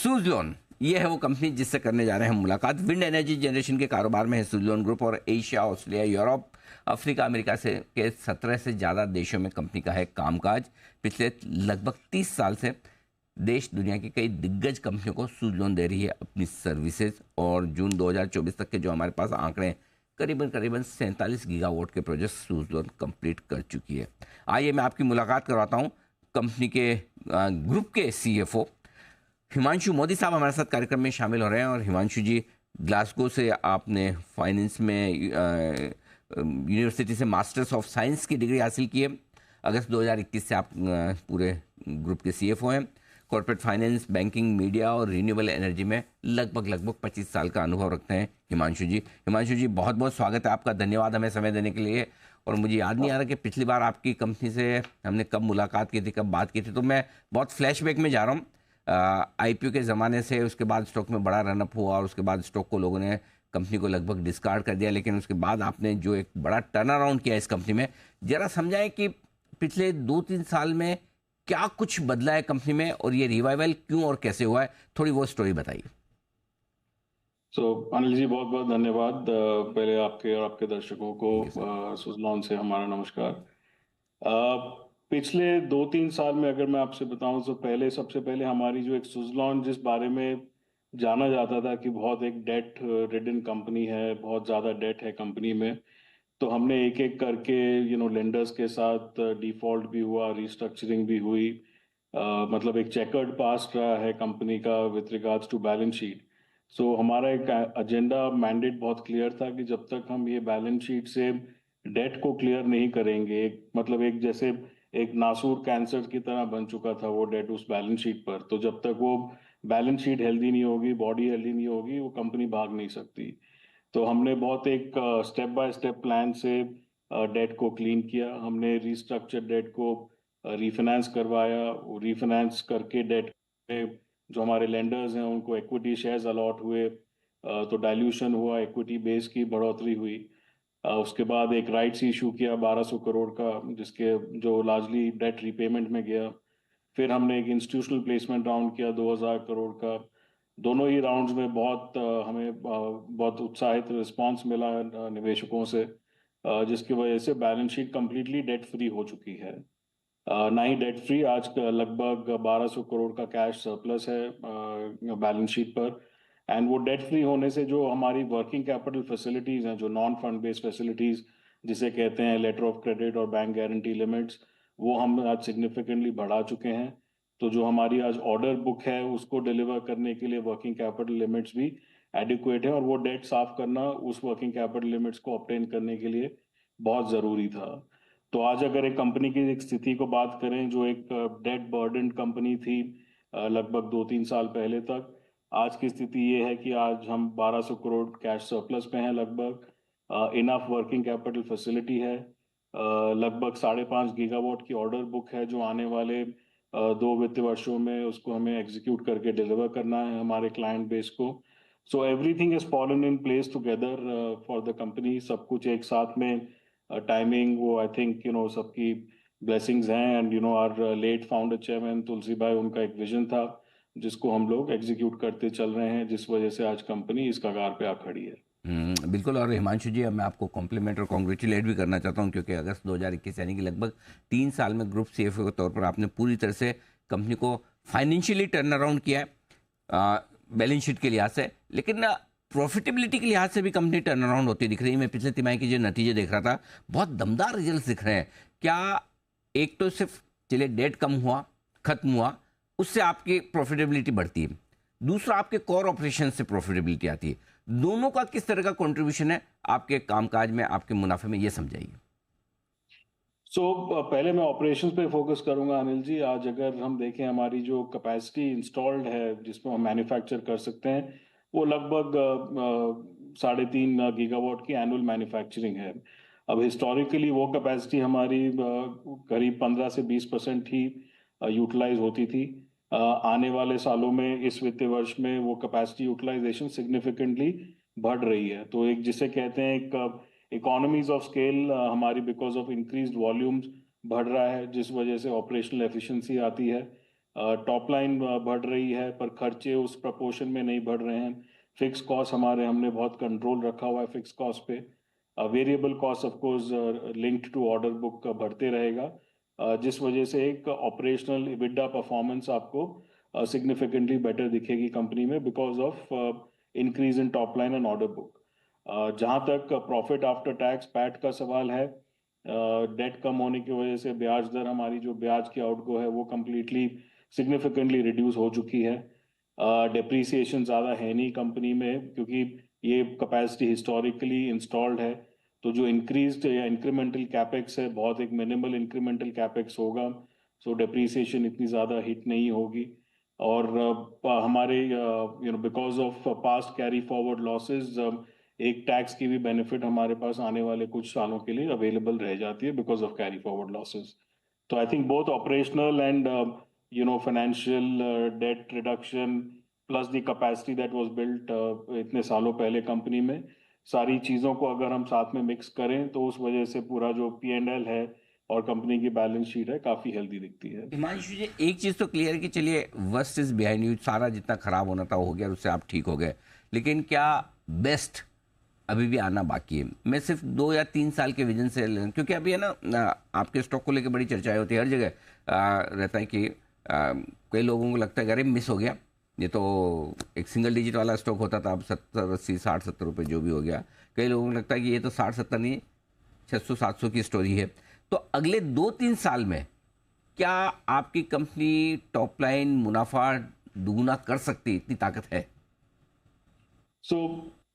सुज़लोन, ये है वो कंपनी जिससे करने जा रहे हैं हम मुलाकात। विंड एनर्जी जनरेशन के कारोबार में है सुज़लोन ग्रुप और Asia, Australia, Europe, Africa, America से के 17 से ज़्यादा देशों में कंपनी का है कामकाज। पिछले लगभग 30 साल से देश दुनिया की कई दिग्गज कंपनियों को सुज़लोन दे रही है अपनी सर्विसेज, और जून 2024 तक के जो हमारे पास आंकड़े हैं, करीबन करीबन 47 गीगावाट के प्रोजेक्ट सुज़लोन कंप्लीट कर चुकी है। आइए मैं आपकी मुलाकात करवाता हूँ कंपनी के ग्रुप के सीएफओ हिमांशु मोदी साहब हमारे साथ कार्यक्रम में शामिल हो रहे हैं। और हिमांशु जी, ग्लासगो से आपने फाइनेंस में यूनिवर्सिटी से मास्टर्स ऑफ साइंस की डिग्री हासिल की है। अगस्त 2021 से आप पूरे ग्रुप के सीएफओ हैं। कॉर्पोरेट फाइनेंस, बैंकिंग, मीडिया और रिन्यूएबल एनर्जी में लगभग 25 साल का अनुभव रखते हैं हिमांशु जी। हिमांशु जी, बहुत बहुत स्वागत है आपका, धन्यवाद हमें समय देने के लिए। और मुझे याद नहीं आ रहा कि पिछली बार आपकी कंपनी से हमने कब मुलाकात की थी, कब बात की थी, तो मैं बहुत फ्लैशबैक में जा रहा हूँ। आईपीओ के ज़माने से उसके बाद स्टॉक में बड़ा रनअप हुआ और उसके बाद स्टॉक को लोगों ने, कंपनी को लगभग डिस्कार्ड कर दिया, लेकिन उसके बाद आपने जो एक बड़ा टर्न अराउंड किया इस कंपनी में, जरा समझाएं कि पिछले 2-3 साल में क्या कुछ बदला है कंपनी में और ये रिवाइवल क्यों और कैसे हुआ है, थोड़ी वो स्टोरी बताइए। अनिल जी, बहुत बहुत धन्यवाद। पहले आपके और आपके दर्शकों को थैंक यू सर। सुज़लॉन से हमारा नमस्कार। पिछले 2-3 साल में अगर मैं आपसे बताऊं तो पहले, सबसे पहले हमारी जो एक सुज़लॉन, जिस बारे में जाना जाता था कि बहुत एक डेट रिडन कंपनी है, बहुत ज़्यादा डेट है कंपनी में, तो हमने एक एक करके लेंडर्स के साथ डिफॉल्ट भी हुआ, रिस्ट्रक्चरिंग भी हुई। मतलब एक चेकर्ड पास्ट रहा है कंपनी का with regards to balance sheet. So हमारा एक एजेंडा, मैंडेट बहुत क्लियर था कि जब तक हम ये बैलेंस शीट से डेट को क्लियर नहीं करेंगे, मतलब एक जैसे एक नासूर कैंसर की तरह बन चुका था वो डेट उस बैलेंस शीट पर, तो जब तक वो बैलेंस शीट हेल्दी नहीं होगी, बॉडी हेल्दी नहीं होगी, वो कंपनी भाग नहीं सकती। तो हमने बहुत एक स्टेप बाय स्टेप प्लान से डेट को क्लीन किया। हमने रिस्ट्रक्चर डेट को रीफाइनेंस करवाया, रीफाइनेंस करके डेट में जो हमारे लेंडर्स हैं उनको इक्विटी शेयर्स अलॉट हुए, तो डाइल्यूशन हुआ, इक्विटी बेस की बढ़ोतरी हुई। उसके बाद एक राइट्स इशू किया 1200 करोड़ का, जिसके जो लार्जली डेट रीपेमेंट में गया। फिर हमने एक इंस्टीट्यूशनल प्लेसमेंट राउंड किया 2000 करोड़ का। दोनों ही राउंड्स में हमें बहुत उत्साहित रिस्पांस मिला निवेशकों से, जिसकी वजह से balance sheet completely debt free हो चुकी है। ना ही डेट फ्री, आज का लगभग 1200 करोड़ का कैश सरप्लस है बैलेंस शीट पर। एंड वो डेट फ्री होने से जो हमारी वर्किंग कैपिटल फैसिलिटीज हैं, जो नॉन फंड बेस्ड फैसिलिटीज जिसे कहते हैं लेटर ऑफ क्रेडिट और बैंक गारंटी लिमिट्स, वो हम आज सिग्निफिकेंटली बढ़ा चुके हैं। तो जो हमारी आज ऑर्डर बुक है उसको डिलीवर करने के लिए वर्किंग कैपिटल लिमिट्स भी एडिक्वेट है, और वो डेट साफ करना उस वर्किंग कैपिटल लिमिट्स को ऑब्टेन करने के लिए बहुत ज़रूरी था। तो आज अगर एक कंपनी की एक स्थिति को बात करें, जो एक डेट बर्डन कंपनी थी लगभग 2-3 साल पहले तक, आज की स्थिति ये है कि आज हम 1200 करोड़ कैश सरप्लस पे हैं, लगभग इनफ वर्किंग कैपिटल फैसिलिटी है, लगभग 5.5 गीगावाट की ऑर्डर बुक है जो आने वाले 2 वित्त वर्षों में उसको हमें एग्जीक्यूट करके डिलीवर करना है हमारे क्लाइंट बेस को। So everything is fallen in place together for the company. सब कुछ एक साथ में, टाइमिंग, वो आई थिंक सबकी ब्लेसिंग्स हैं। And our late founder chairman Tulsi bhai, उनका एक विजन था जिसको हम लोग एग्जीक्यूट करते चल रहे हैं, जिस वजह से आज कंपनी इस कगार पे आ खड़ी है। बिल्कुल। और हिमांशु जी, अब मैं आपको कॉम्प्लीमेंट और कॉन्ग्रेचुलेट भी करना चाहता हूं, क्योंकि अगस्त 2021 यानी कि लगभग 3 साल में ग्रुप सीएफओ के तौर पर आपने पूरी तरह से कंपनी को फाइनेंशियली टर्न अराउंड किया है, बैलेंस शीट के लिहाज से, लेकिन प्रॉफिटेबिलिटी के लिहाज से भी कंपनी टर्न अराउंड होती दिख रही है। मैं पिछले तिमाही के जो नतीजे देख रहा था, बहुत दमदार रिजल्ट दिख रहे हैं। क्या एक तो सिर्फ चलिए डेट कम हुआ, खत्म हुआ, उससे आपकी प्रॉफिटेबिलिटी बढ़ती है, दूसरा आपके कोर ऑपरेशन से प्रॉफिटेबिलिटी आती है, दोनों का किस तरह का कंट्रीब्यूशन है आपके कामकाज में, आपके मुनाफे में, ये समझाइए। पहले मैं ऑपरेशंस पे फोकस करूंगा अनिल जी। आज अगर हम देखें, हमारी जो कैपेसिटी इंस्टॉल्ड है जिसमें हम मैन्युफैक्चर कर सकते हैं, वो लगभग 3.5 गीगावाट की एनुअल मैन्युफैक्चरिंग है। अब हिस्टोरिकली वो कैपेसिटी हमारी करीब 15 से 20% ही यूटिलाइज होती थी। आने वाले सालों में, इस वित्तीय वर्ष में, वो कैपेसिटी यूटिलाइजेशन सिग्निफिकेंटली बढ़ रही है। तो एक जिसे कहते हैं एक इकोनॉमीज ऑफ स्केल हमारी, बिकॉज ऑफ इंक्रीज्ड वॉल्यूम्स, बढ़ रहा है, जिस वजह से ऑपरेशनल एफिशिएंसी आती है। टॉप लाइन बढ़ रही है पर खर्चे उस प्रपोर्शन में नहीं बढ़ रहे हैं। फिक्स कॉस्ट हमने बहुत कंट्रोल रखा हुआ है फिक्स कॉस्ट पे। Variable cost of course linked to order book बढ़ते रहेगा, जिस वजह से एक ऑपरेशनल इबिडा परफॉर्मेंस आपको सिग्निफिकेंटली बेटर दिखेगी कंपनी में because of increase in top line and order book. जहाँ तक प्रॉफिट आफ्टर टैक्स पैट का सवाल है, डेट कम होने की वजह से ब्याज दर हमारी जो ब्याज की आउटगो है वो कम्प्लीटली सिग्निफिकेंटली रिड्यूस हो चुकी है। डेप्रीसिएशन ज़्यादा है नहीं कंपनी में क्योंकि ये कैपेसिटी हिस्टोरिकली इंस्टॉल्ड है। तो जो इंक्रीज्ड या इंक्रीमेंटल कैपेक्स है बहुत एक मिनिमल इंक्रीमेंटल कैपेक्स होगा, सो डेप्रीसिएशन इतनी ज़्यादा हिट नहीं होगी। और हमारे because of past carry forward losses एक टैक्स की भी बेनिफिट हमारे पास आने वाले कुछ सालों के लिए अवेलेबल रह जाती है because of carry forward losses. तो I think both operational and financial debt reduction plus the capacity that was built इतने सालों पहले कंपनी में, सारी चीज़ों को अगर हम साथ में मिक्स करें तो उस वजह से पूरा जो P&L है और कंपनी की बैलेंस शीट है काफ़ी हेल्दी दिखती है। हिमांशु जी, एक चीज़ तो क्लियर है कि चलिए वर्स्ट इज बिहाइंड यू, सारा जितना खराब होना था वो हो गया और उससे आप ठीक हो गए, लेकिन क्या बेस्ट अभी भी आना बाकी है? मैं सिर्फ 2 या 3 साल के विजन से, क्योंकि अभी है ना आपके स्टॉक को लेकर बड़ी चर्चाएं होती है हर जगह। रहता है कि कई लोगों को लगता है कि अरे मिस हो गया, ये तो एक सिंगल डिजिट वाला स्टॉक होता था, अब 70 80 60 70 रुपये जो भी हो गया। कई लोगों को लगता है कि ये तो 60 70 नहीं 600 700 की स्टोरी है। तो अगले 2-3 साल में क्या आपकी कंपनी टॉप लाइन मुनाफा दुगुना कर सकती, इतनी ताकत है? सो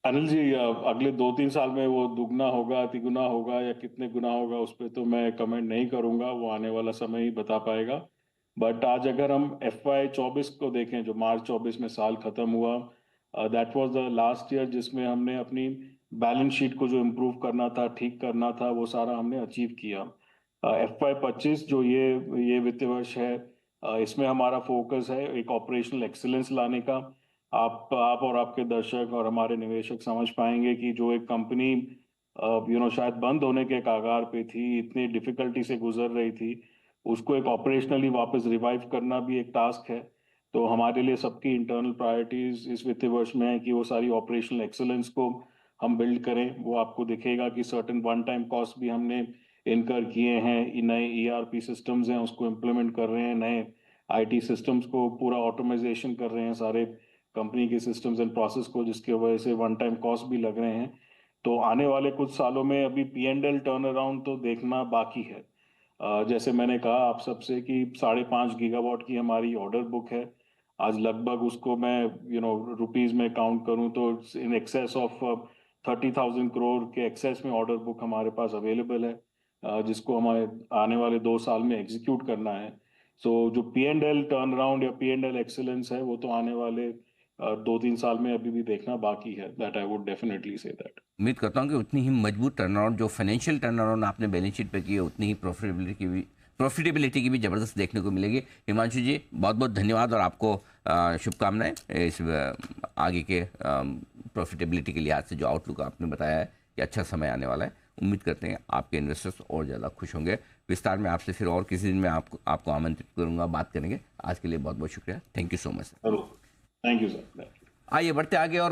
अनिल जी, अगले 2-3 साल में वो दुगना होगा तिगुना होगा या कितने गुना होगा उस पर तो मैं कमेंट नहीं करूंगा, वो आने वाला समय ही बता पाएगा। बट आज अगर हम FY 24 को देखें जो मार्च 24 में साल खत्म हुआ, that was the last year जिसमें हमने अपनी बैलेंस शीट को जो इम्प्रूव करना था ठीक करना था वो सारा हमने अचीव किया। FY 25 जो ये वित्तीय वर्ष है, इसमें हमारा फोकस है एक ऑपरेशनल एक्सीलेंस लाने का। आप और आपके दर्शक और हमारे निवेशक समझ पाएंगे कि जो एक कंपनी शायद बंद होने के कगार पे थी, इतनी डिफिकल्टी से गुजर रही थी, उसको एक ऑपरेशनली वापस रिवाइव करना भी एक टास्क है। तो हमारे लिए सबकी इंटरनल प्रायोरिटीज इस वित्तीय वर्ष में है कि वो सारी ऑपरेशनल एक्सेलेंस को हम बिल्ड करें। वो आपको दिखेगा कि सर्टेन वन टाइम कॉस्ट भी हमने इनकर किए हैं, नए ERP सिस्टम्स हैं उसको इम्प्लीमेंट कर रहे हैं, नए IT सिस्टम्स को पूरा ऑटोमाइजेशन कर रहे हैं सारे कंपनी के सिस्टम्स एंड प्रोसेस को, जिसकी वजह से वन टाइम कॉस्ट भी लग रहे हैं। तो आने वाले कुछ सालों में अभी P&L टर्न अराउंड तो देखना बाकी है। जैसे मैंने कहा आप सबसे कि 5.5 गीगावाट की हमारी ऑर्डर बुक है। आज लगभग उसको मैं रुपीज में काउंट करूं तो इन एक्सेस ऑफ 30,000 करोड़ के एक्सेस में ऑर्डर बुक हमारे पास अवेलेबल है, जिसको हमारे आने वाले 2 साल में एग्जीक्यूट करना है। सो जो P&L टर्न अराउंड या P&L एक्सेलेंस है वो तो आने वाले 2-3 साल में अभी भी देखना बाकी है। That I would definitely say that. उम्मीद करता हूँ कि उतनी ही मजबूत टर्न अराउंड जो फाइनेंशियल टर्न अराउंड आपने बैलेंस शीट पे की है, उतनी ही प्रॉफिटेबिलिटी की भी ज़बरदस्त देखने को मिलेगी। हिमांशु जी, बहुत बहुत धन्यवाद और आपको शुभकामनाएं इस आगे के प्रॉफिटेबिलिटी के लिहाज से जो आउटलुक आपने बताया है कि अच्छा समय आने वाला है। उम्मीद करते हैं आपके इन्वेस्टर्स और ज़्यादा खुश होंगे। विस्तार में आपसे फिर और किसी दिन मैं आपको आमंत्रित करूंगा, बात करेंगे। आज के लिए बहुत बहुत शुक्रिया, thank you so much. Thank you sir. आइए बढ़ते आगे और